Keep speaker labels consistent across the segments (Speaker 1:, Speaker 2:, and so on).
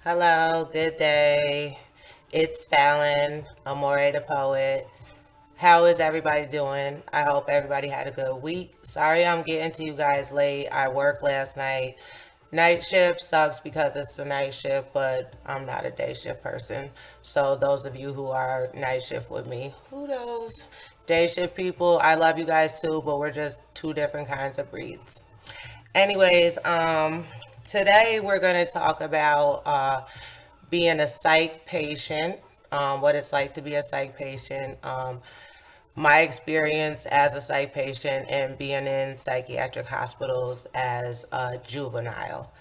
Speaker 1: Hello, good day. It's Fallon, Amor'eThePoet. How is everybody doing? I hope everybody had a good week. Sorry I'm getting to you guys late. I worked last night. Night shift sucks because it's a night shift, but I'm not a day shift person. So those of you who are night shift with me, who knows? Day shift people, I love you guys too, but we're just two different kinds of breeds. Anyways, today we're going to talk about being a psych patient, what it's like to be a psych patient, my experience as a psych patient, and being in psychiatric hospitals as a juvenile.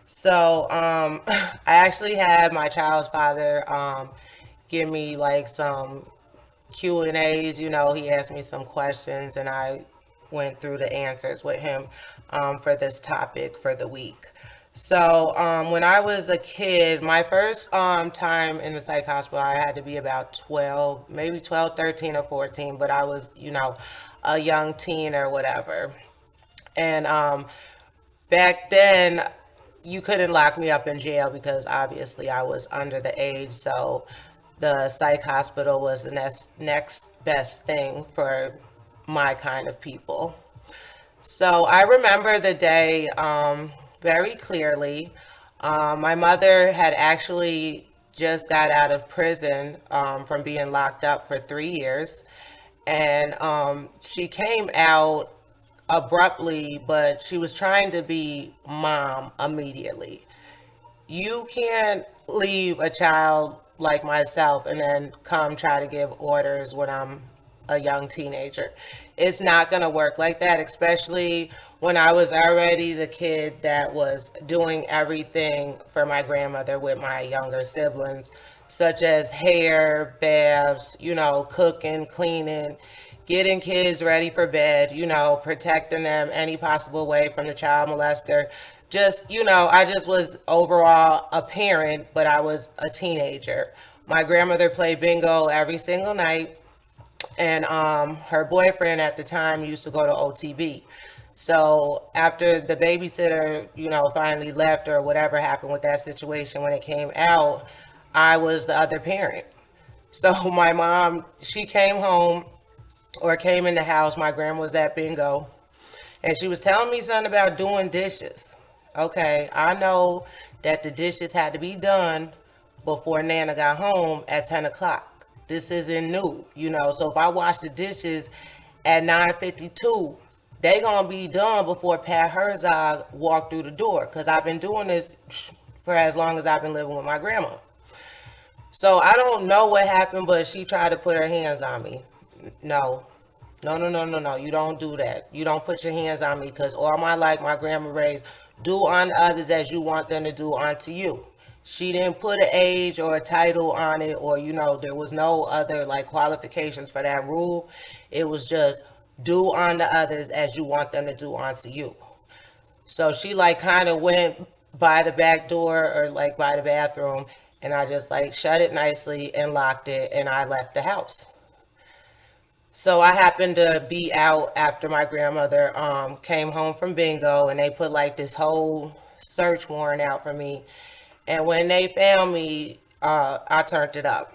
Speaker 1: So, I actually had my child's father give me like some Q&As. He asked me some questions, and I went through the answers with him for this topic for the week. So, when I was a kid, my first time in the psych hospital, I had to be about 12, maybe 12, 13, or 14, but I was, a young teen or whatever. And back then, you couldn't lock me up in jail because obviously I was under the age. So the psych hospital was the next best thing for my kind of people. So I remember the day very clearly. My mother had actually just got out of prison from being locked up for 3 years. And she came out abruptly, but she was trying to be mom immediately. You can't leave a child like myself and then come try to give orders when I'm a young teenager. It's not going to work like that, especially when I was already the kid that was doing everything for my grandmother with my younger siblings, such as hair, baths, cooking, cleaning, getting kids ready for bed, protecting them any possible way from the child molester. Just, I just was overall a parent, but I was a teenager. My grandmother played bingo every single night, and her boyfriend at the time used to go to OTB. So after the babysitter, finally left or whatever happened with that situation when it came out, I was the other parent. So my mom, she came home or came in the house. My grandma was at bingo, and she was telling me something about doing dishes. Okay, I know that the dishes had to be done before Nana got home at 10 o'clock. This isn't new, So if I wash the dishes at 9:52, they gonna be done before Pat Herzog walked through the door. Cause I've been doing this for as long as I've been living with my grandma. So I don't know what happened, but she tried to put her hands on me. No, no, no, no, no, no. You don't do that. You don't put your hands on me because all my life, my grandma raised, do unto others as you want them to do unto you. She didn't put an age or a title on it, or, there was no other like qualifications for that rule. It was just do unto others as you want them to do unto you. So she like kind of went by the back door or like by the bathroom, and I just like shut it nicely and locked it, and I left the house. So I happened to be out after my grandmother came home from bingo, and they put like this whole search warrant out for me. And when they found me, I turned it up.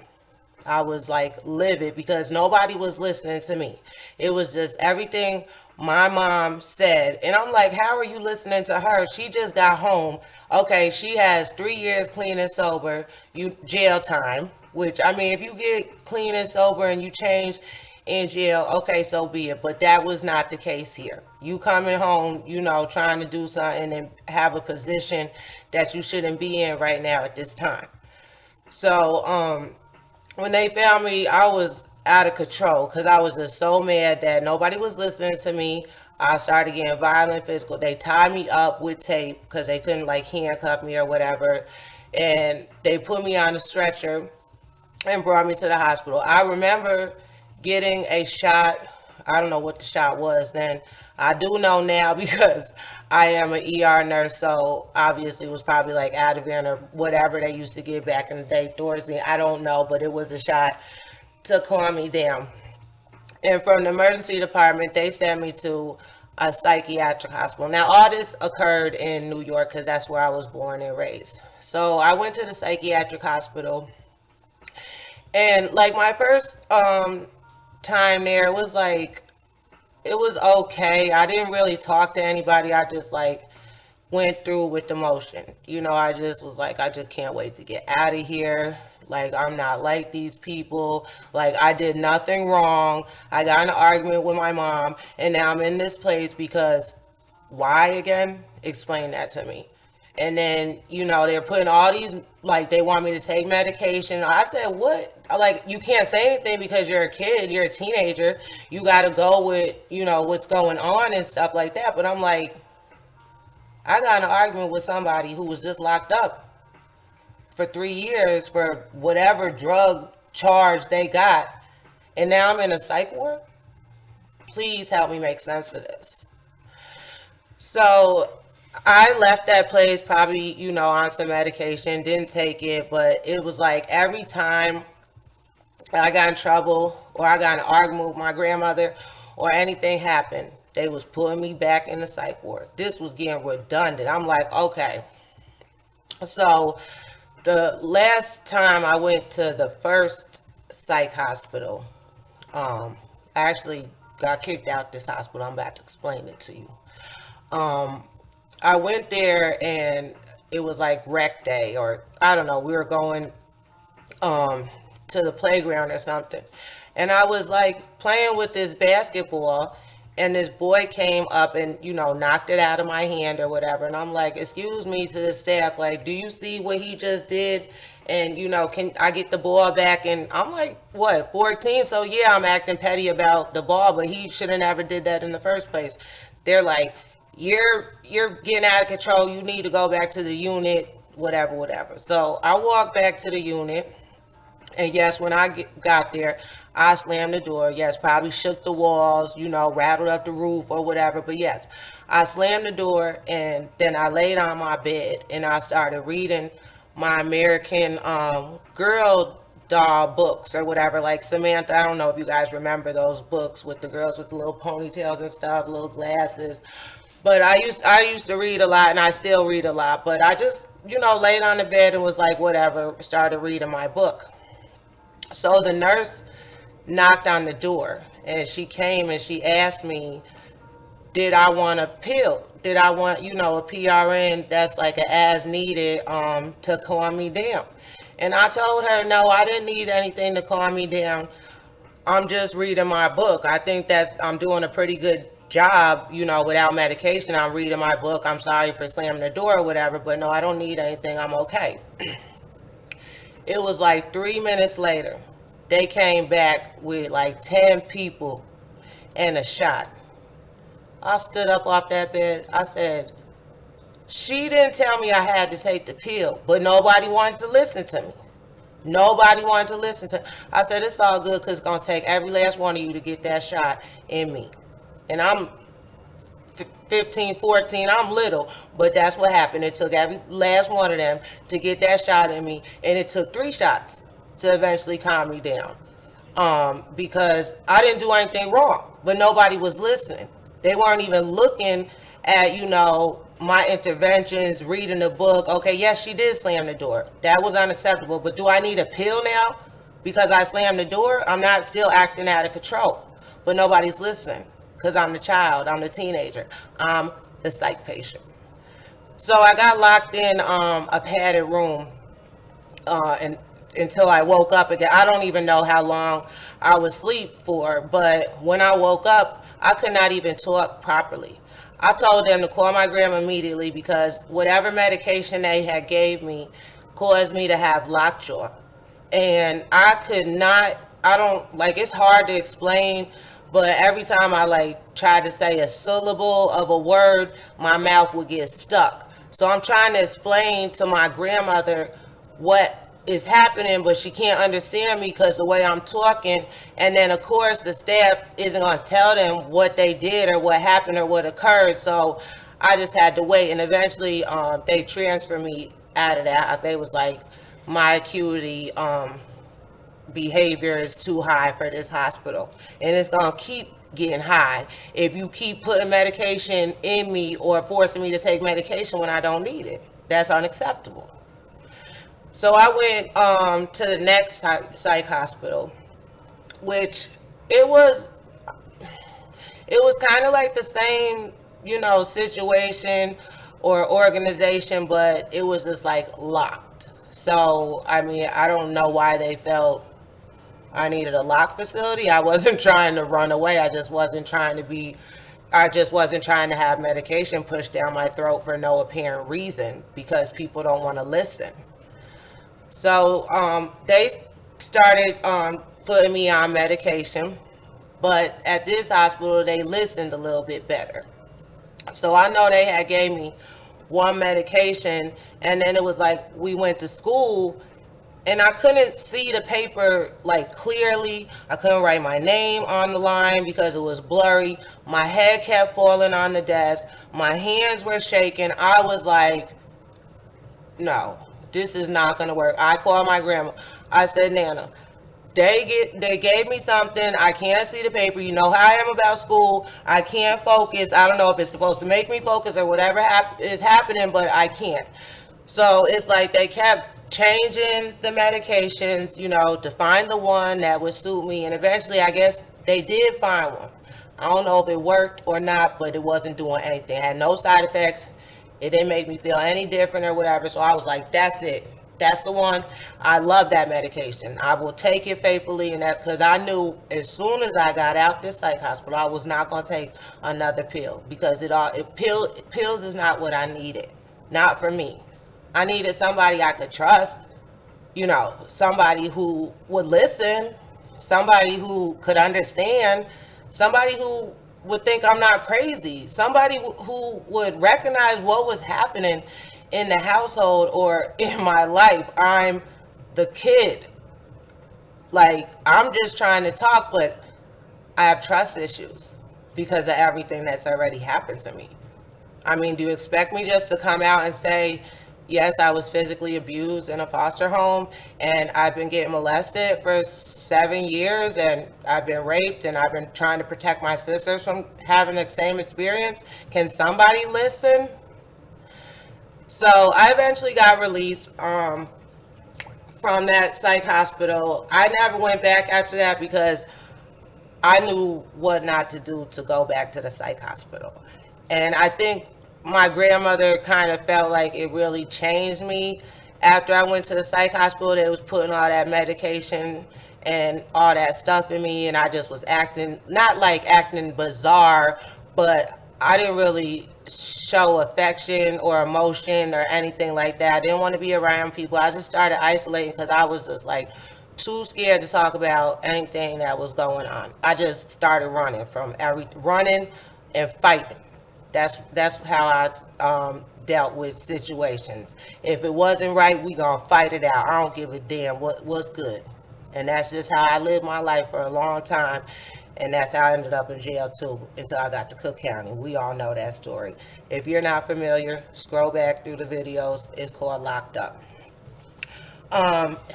Speaker 1: I was like livid because nobody was listening to me. It was just everything my mom said. And I'm like, how are you listening to her? She just got home. Okay, she has 3 years clean and sober, you jail time, which I mean, if you get clean and sober and you change in jail, okay, so be it. But that was not the case here. You coming home, trying to do something and have a position that you shouldn't be in right now at this time. So, when they found me, I was out of control because I was just so mad that nobody was listening to me. I started getting violent, physical. They tied me up with tape because they couldn't like handcuff me or whatever. And they put me on a stretcher and brought me to the hospital. I remember getting a shot. I don't know what the shot was then. I do know now because I am an ER nurse, so obviously it was probably like Ativan or whatever they used to give back in the day. Thorazine, I don't know, but it was a shot to calm me down. And from the emergency department, they sent me to a psychiatric hospital. Now, all this occurred in New York because that's where I was born and raised. So I went to the psychiatric hospital, and like my first time there, it was like it was okay. I didn't really talk to anybody. I just like went through with the motion. I just was like, I just can't wait to get out of here. Like, I'm not like these people. Like, I did nothing wrong. I got in an argument with my mom, and now I'm in this place because why again? Explain that to me. And then, they're putting all these, like, they want me to take medication. I said, what? Like, you can't say anything because you're a kid, you're a teenager. You got to go with, what's going on and stuff like that. But I'm like, I got in an argument with somebody who was just locked up for 3 years for whatever drug charge they got. And now I'm in a psych ward. Please help me make sense of this. So I left that place probably, on some medication, didn't take it, but it was like every time I got in trouble or I got in an argument with my grandmother or anything happened, they was putting me back in the psych ward. This was getting redundant. I'm like, okay. So the last time I went to the first psych hospital, I actually got kicked out this hospital. I'm about to explain it to you. I went there and it was like rec day, or I don't know, we were going to the playground or something. And I was like playing with this basketball, and this boy came up and, knocked it out of my hand or whatever. And I'm like, excuse me, to the staff, like, do you see what he just did? And, can I get the ball back? And I'm like, what, 14? So yeah, I'm acting petty about the ball, but he should have never did that in the first place. They're like, you're getting out of control. You need to go back to the unit, whatever, whatever. So I walked back to the unit. And yes, when I got there, I slammed the door. Yes, probably shook the walls, rattled up the roof or whatever. But yes, I slammed the door, and then I laid on my bed and I started reading my American Girl doll books or whatever. Like Samantha, I don't know if you guys remember those books with the girls with the little ponytails and stuff, little glasses. But I used to read a lot, and I still read a lot. But I just, laid on the bed and was like, whatever, started reading my book. So the nurse knocked on the door, and she came and she asked me, did I want a pill? Did I want, a PRN that's like an as needed to calm me down? And I told her, no, I didn't need anything to calm me down. I'm just reading my book. I think I'm doing a pretty good job, without medication. I'm reading my book. I'm sorry for slamming the door or whatever, but no, I don't need anything. I'm okay. It was like 3 minutes later, they came back with like 10 people and a shot. I stood up off that bed. I said, she didn't tell me I had to take the pill, but nobody wanted to listen to me. Nobody wanted to listen to me. I said, it's all good because it's going to take every last one of you to get that shot in me. And I'm 15, 14, I'm little, but that's what happened. It took every last one of them to get that shot in me, and it took 3 shots to eventually calm me down. Because I didn't do anything wrong, but nobody was listening. They weren't even looking at, my interventions, reading the book. Okay, yes, she did slam the door. That was unacceptable, but do I need a pill now because I slammed the door? I'm not still acting out of control, but nobody's listening. Because I'm the child, I'm the teenager, I'm the psych patient. So I got locked in a padded room and until I woke up again. I don't even know how long I was asleep for, but when I woke up, I could not even talk properly. I told them to call my grandma immediately because whatever medication they had gave me caused me to have lockjaw. And I could not, I don't, like, it's hard to explain, but every time I like tried to say a syllable of a word, my mouth would get stuck. So I'm trying to explain to my grandmother what is happening, but she can't understand me because the way I'm talking. And then of course the staff isn't going to tell them what they did or what happened or what occurred. So I just had to wait, and eventually they transferred me out of that. They was like, my acuity behavior is too high for this hospital, and it's gonna keep getting high if you keep putting medication in me or forcing me to take medication when I don't need it. That's unacceptable. So I went to the next psych hospital, which it was it was kind of like the same, situation or organization, but it was just like locked. So I mean, I don't know why they felt I needed a locked facility. I wasn't trying to run away. I just wasn't trying to have medication pushed down my throat for no apparent reason because people don't want to listen. So they started putting me on medication, but at this hospital they listened a little bit better. So I know they had gave me one medication, and then it was like we went to school and I couldn't see the paper like clearly. I couldn't write my name on the line because it was blurry. My head kept falling on the desk. My hands were shaking. I was like, no, this is not gonna work. I called my grandma. I said, Nana, they gave me something. I can't see the paper. You know how I am about school. I can't focus. I don't know if it's supposed to make me focus or whatever is happening, but I can't. So it's like they kept changing the medications, to find the one that would suit me. And eventually, I guess they did find one. I don't know if it worked or not, but it wasn't doing anything. It had no side effects. It didn't make me feel any different or whatever. So I was like, that's it. That's the one. I love that medication. I will take it faithfully, and that's because I knew as soon as I got out this psych hospital, I was not going to take another pill because pills is not what I needed. Not for me. I needed somebody I could trust, somebody who would listen, somebody who could understand, somebody who would think I'm not crazy, somebody who would recognize what was happening in the household or in my life. I'm the kid. Like, I'm just trying to talk, but I have trust issues because of everything that's already happened to me. I mean, do you expect me just to come out and say, yes, I was physically abused in a foster home and I've been getting molested for 7 years and I've been raped and I've been trying to protect my sisters from having the same experience? Can somebody listen? So I eventually got released from that psych hospital. I never went back after that because I knew what not to do to go back to the psych hospital. And I think my grandmother kind of felt like it really changed me after I went to the psych hospital. They was putting all that medication and all that stuff in me, and I just was acting, not like acting bizarre, but I didn't really show affection or emotion or anything like that. I didn't want to be around people. I just started isolating because I was just like too scared to talk about anything that was going on. I just started running and fighting. That's how I dealt with situations. If it wasn't right, we gonna fight it out. I don't give a damn what's good. And that's just how I lived my life for a long time. And that's how I ended up in jail too until I got to Cook County. We all know that story. If you're not familiar, scroll back through the videos. It's called Locked Up.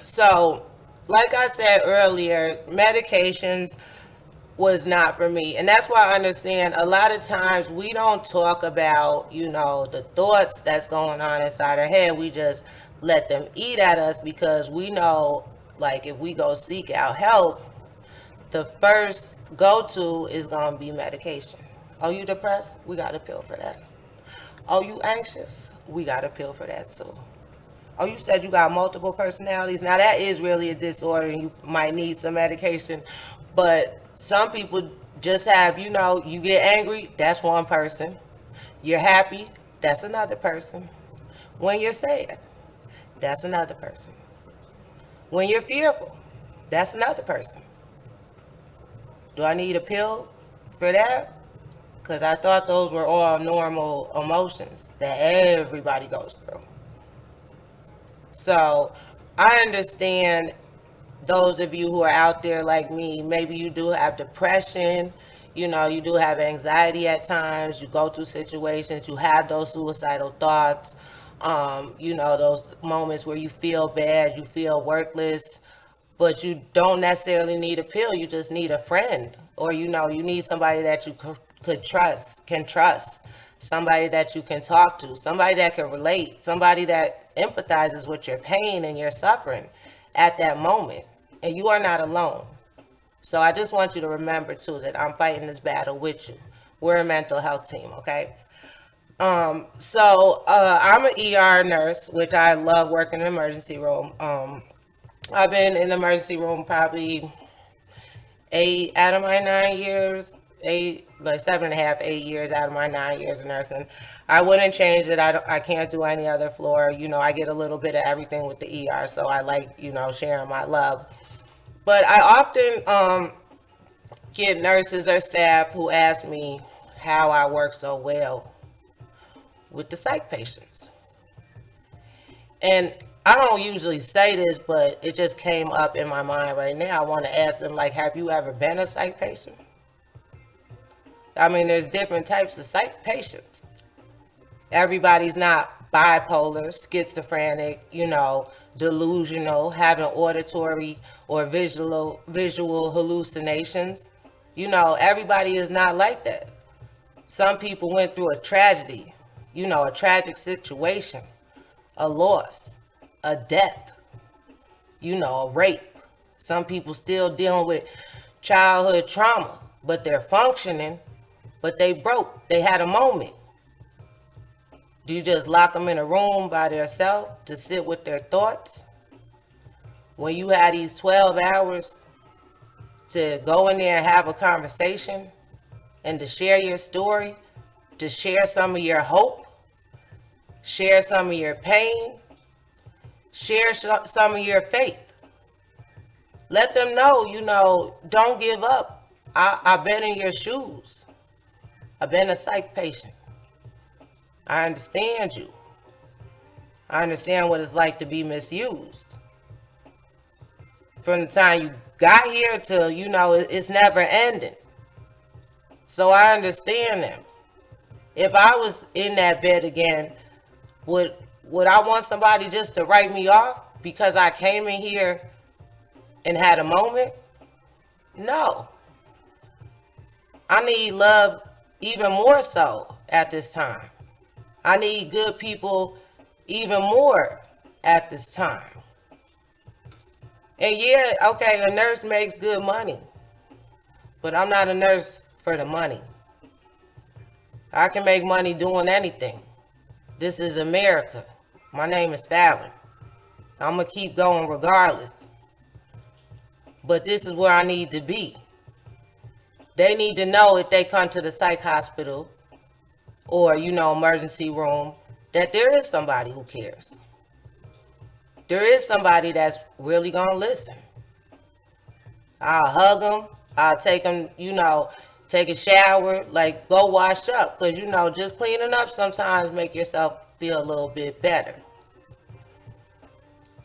Speaker 1: So like I said earlier, medications was not for me. And that's why I understand a lot of times we don't talk about, the thoughts that's going on inside our head. We just let them eat at us because we know, like, if we go seek out help, the first go-to is going to be medication. Oh, you depressed? We got a pill for that. Oh, you anxious? We got a pill for that too. Oh, you said you got multiple personalities. Now that is really a disorder and you might need some medication. But some people just have, you get angry, that's one person. You're happy, that's another person. When you're sad, that's another person. When you're fearful, that's another person. Do I need a pill for that? Because I thought those were all normal emotions that everybody goes through. So I understand those of you who are out there like me. Maybe you do have depression, you do have anxiety at times, you go through situations, you have those suicidal thoughts, those moments where you feel bad, you feel worthless, but you don't necessarily need a pill, you just need a friend or you need somebody that you can trust, somebody that you can talk to, somebody that can relate, somebody that empathizes with your pain and your suffering at that moment. And you are not alone. So I just want you to remember too that I'm fighting this battle with you. We're a mental health team, okay? I'm an ER nurse, which I love working in the emergency room. I've been in the emergency room probably 8 out of my 9 years, like 7.5, 8 years out of my 9 years of nursing. I wouldn't change it. I can't do any other floor. I get a little bit of everything with the ER, so I like, sharing my love. But I often get nurses or staff who ask me how I work so well with the psych patients. And I don't usually say this, but it just came up in my mind right now. I want to ask them, like, have you ever been a psych patient? I mean, there's different types of psych patients. Everybody's not bipolar, schizophrenic, delusional, having auditory or visual hallucinations. Everybody is not like that. Some people went through a tragedy, a tragic situation, a loss, a death, a rape. Some people still dealing with childhood trauma, but they're functioning, but they broke. They had a moment. Do you just lock them in a room by themselves to sit with their thoughts? When you had these 12 hours to go in there and have a conversation and to share your story, to share some of your hope, share some of your pain, share some of your faith. Let them know, don't give up. I've been in your shoes. I've been a psych patient. I understand you. I understand what it's like to be misused. From the time you got here to, it's never ending. So I understand them. If I was in that bed again, would I want somebody just to write me off because I came in here and had a moment? No. I need love even more so at this time. I need good people even more at this time. And yeah, okay, a nurse makes good money, but I'm not a nurse for the money. I can make money doing anything. This is America. My name is Fallon. I'm going to keep going regardless. But this is where I need to be. They need to know if they come to the psych hospital or, emergency room, that there is somebody who cares. There is somebody that's really going to listen. I'll hug them. I'll take them, take a shower, like go wash up. Because, just cleaning up sometimes make yourself feel a little bit better.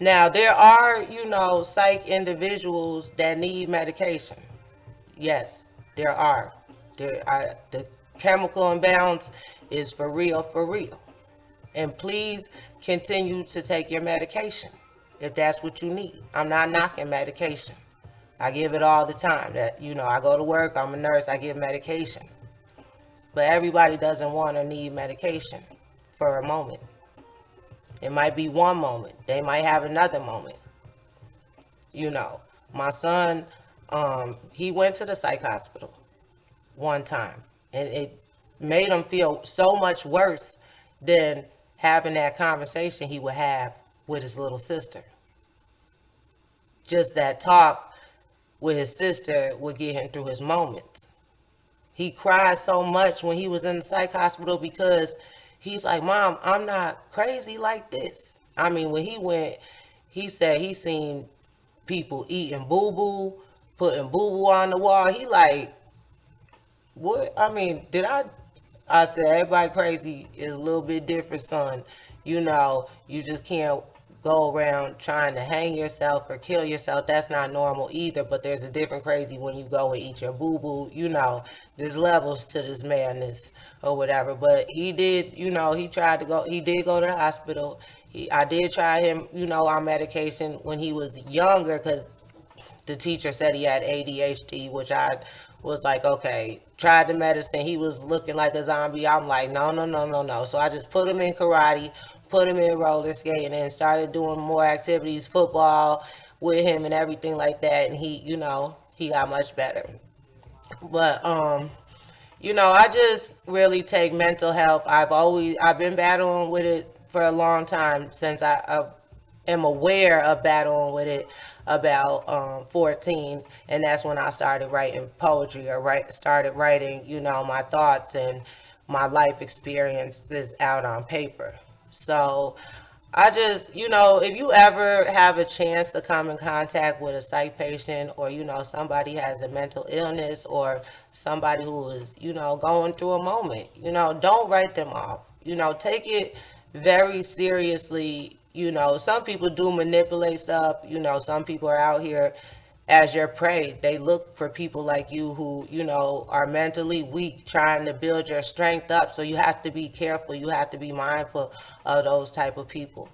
Speaker 1: Now, there are, psych individuals that need medication. Yes, there are. The chemical imbalance is for real, for real. And please continue to take your medication if that's what you need. I'm not knocking medication. I give it all the time. That I go to work, I'm a nurse, I give medication. But everybody doesn't want or need medication for a moment. It might be one moment. They might have another moment. My son, he went to the psych hospital one time, and it made him feel so much worse than having that conversation he would have with his little sister. Just that talk with his sister would get him through his moments. He cried so much when he was in the psych hospital because he's like, Mom, I'm not crazy like this. I mean, when he went, he said he seen people eating boo-boo, putting boo-boo on the wall. He like, what? I mean, I said, everybody crazy is a little bit different, son. You just can't go around trying to hang yourself or kill yourself. That's not normal either, but there's a different crazy when you go and eat your boo-boo. There's levels to this madness or whatever. But he did, he did go to the hospital. I did try him, on medication when he was younger because the teacher said he had ADHD, which I was like, okay, tried the medicine. He was looking like a zombie. I'm like, no, no, no, no, no. So I just put him in karate, put him in roller skating, and started doing more activities, football with him and everything like that. And he got much better. But I just really take mental health. I've been battling with it for a long time since I am aware of battling with it about 14, and that's when I started writing poetry or started writing, my thoughts and my life experiences out on paper. So I just, if you ever have a chance to come in contact with a psych patient, or, somebody has a mental illness, or somebody who is, going through a moment, don't write them off. Take it very seriously. Some people do manipulate stuff. Some people are out here as your prey. They look for people like you who, are mentally weak, trying to build your strength up. So you have to be careful. You have to be mindful of those type of people.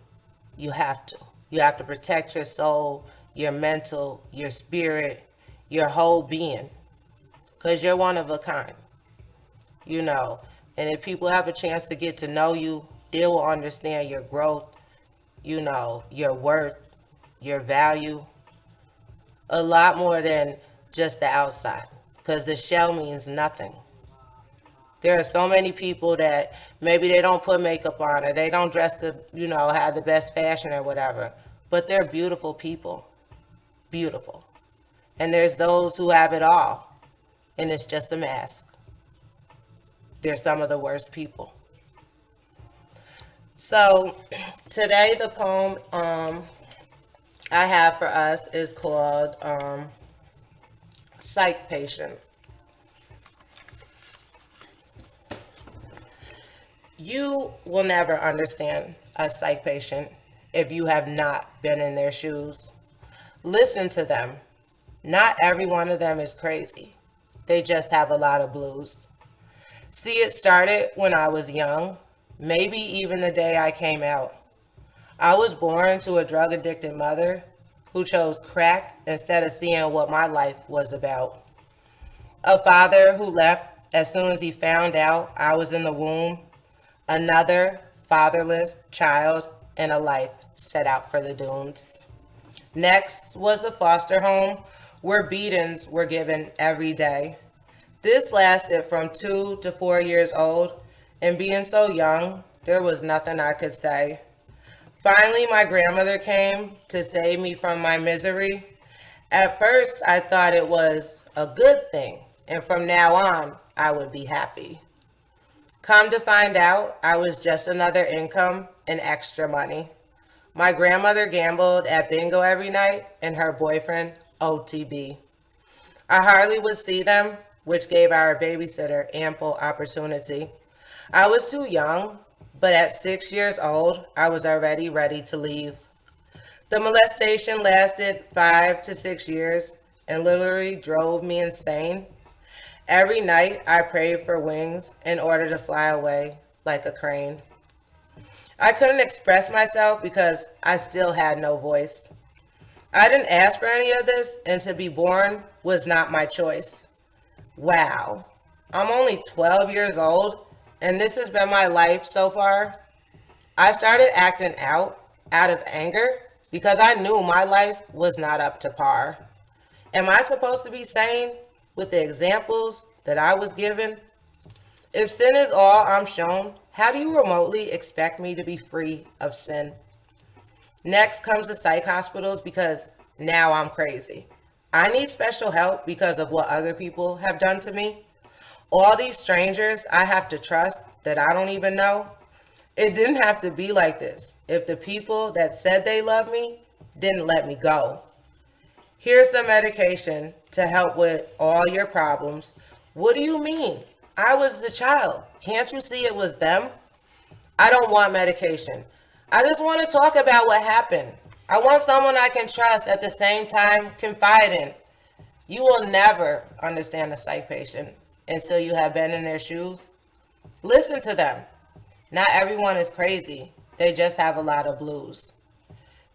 Speaker 1: You have to. You have to protect your soul, your mental, your spirit, your whole being, because you're one of a kind, you know. And if people have a chance to get to know you, they will understand your growth, your worth, your value, a lot more than just the outside, because the shell means nothing. There are so many people that maybe they don't put makeup on, or they don't dress to, have the best fashion or whatever, but they're beautiful people. Beautiful. And there's those who have it all, and it's just a mask. They're some of the worst people. So today the poem I have for us is called Psych Patient. You will never understand a psych patient if you have not been in their shoes. Listen to them. Not every one of them is crazy. They just have a lot of blues. See, it started when I was young, maybe even the day I came out. I was born to a drug addicted mother who chose crack instead of seeing what my life was about. A father who left as soon as he found out I was in the womb. Another fatherless child in a life set out for the dunes. Next was the foster home where beatings were given every day. This lasted from 2 to 4 years old, and being so young, there was nothing I could say. Finally, my grandmother came to save me from my misery. At first, I thought it was a good thing, and from now on, I would be happy. Come to find out, I was just another income and extra money. My grandmother gambled at bingo every night, and her boyfriend OTB. I hardly would see them, which gave our babysitter ample opportunity. I was too young, but at 6 years old, I was already ready to leave. The molestation lasted 5 to 6 years and literally drove me insane. Every night, I prayed for wings in order to fly away like a crane. I couldn't express myself because I still had no voice. I didn't ask for any of this, and to be born was not my choice. Wow. I'm only 12 years old, and this has been my life so far. I started acting out of anger, because I knew my life was not up to par. Am I supposed to be sane with the examples that I was given? If sin is all I'm shown, how do you remotely expect me to be free of sin? Next comes the psych hospitals, because now I'm crazy. I need special help because of what other people have done to me. All these strangers I have to trust that I don't even know. It didn't have to be like this if the people that said they loved me didn't let me go. Here's some medication to help with all your problems. What do you mean? I was the child. Can't you see it was them? I don't want medication. I just want to talk about what happened. I want someone I can trust, at the same time confide in. You will never understand a psych patient until you have been in their shoes. Listen to them. Not everyone is crazy. They just have a lot of blues.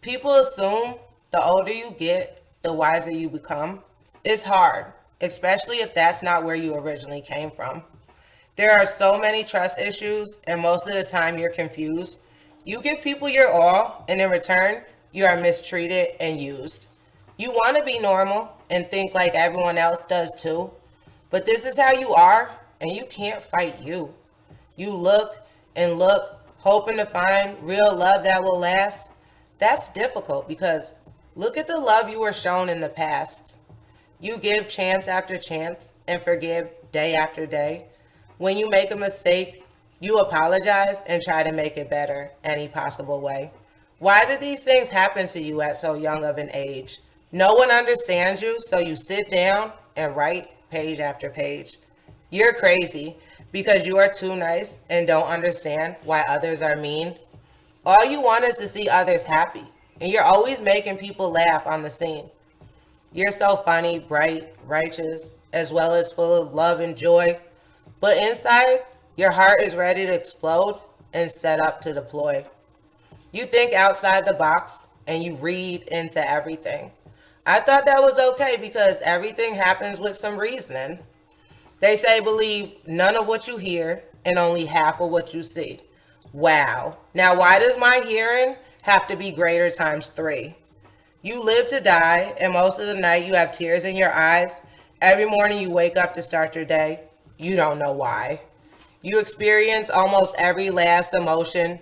Speaker 1: People assume the older you get, the wiser you become. It's hard. especially if that's not where you originally came from. There are so many trust issues, and most of the time you're confused. You give people your all, and in return, you are mistreated and used. You want to be normal and think like everyone else does too, but this is how you are, and you can't fight you. You look and look, hoping to find real love that will last. That's difficult because look at the love you were shown in the past. You give chance after chance and forgive day after day. When you make a mistake, you apologize and try to make it better any possible way. Why do these things happen to you at so young of an age? No one understands you, so you sit down and write page after page. You're crazy because you are too nice and don't understand why others are mean. All you want is to see others happy, and you're always making people laugh on the scene. You're so funny, bright, righteous, as well as full of love and joy. But inside, your heart is ready to explode and set up to deploy. You think outside the box and you read into everything. I thought that was okay because everything happens with some reasoning. They say believe none of what you hear and only half of what you see. Wow. Now, why does my hearing have to be greater times three? You live to die, and most of the night you have tears in your eyes. Every morning you wake up to start your day. You don't know why. You experience almost every last emotion,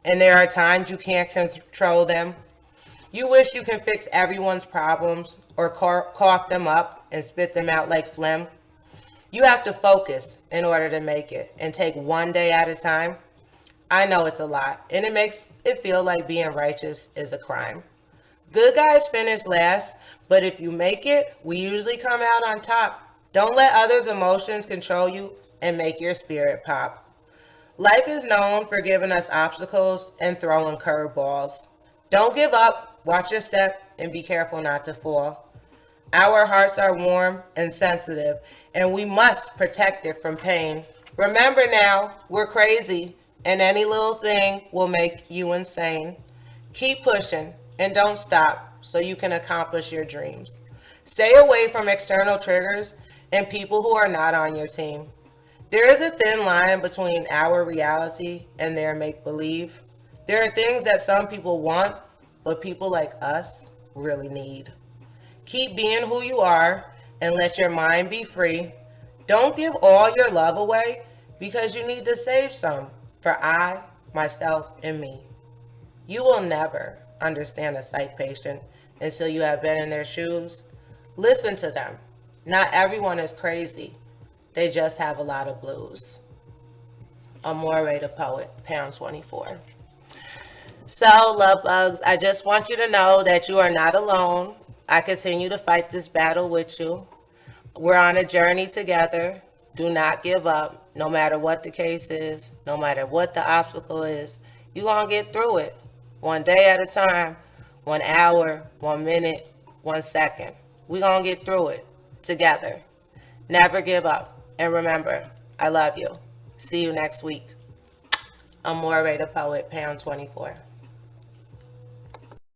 Speaker 1: and there are times you can't control them. You wish you can fix everyone's problems or cough them up and spit them out like phlegm. You have to focus in order to make it and take one day at a time. I know it's a lot, and it makes it feel like being righteous is a crime. Good guys finish last, but if you make it, we usually come out on top. Don't let others' emotions control you and make your spirit pop. Life is known for giving us obstacles and throwing curveballs. Don't give up, watch your step, and be careful not to fall. Our hearts are warm and sensitive, and we must protect it from pain. Remember now, we're crazy, and any little thing will make you insane. Keep pushing and don't stop so you can accomplish your dreams. Stay away from external triggers and people who are not on your team. There is a thin line between our reality and their make-believe. There are things that some people want, but people like us really need. Keep being who you are and let your mind be free. Don't give all your love away because you need to save some for I, myself, and me. You will never understand a psych patient until you have been in their shoes. Listen to them. Not everyone is crazy. They just have a lot of blues. Amor'eThePoet, pound 24. So, love bugs, I just want you to know that you are not alone. I continue to fight this battle with you. We're on a journey together. Do not give up, no matter what the case is, no matter what the obstacle is. You're going to get through it. One day at a time, 1 hour, 1 minute, 1 second. We're going to get through it together. Never give up. And remember, I love you. See you next week. Amor'eThePoet, pound 24.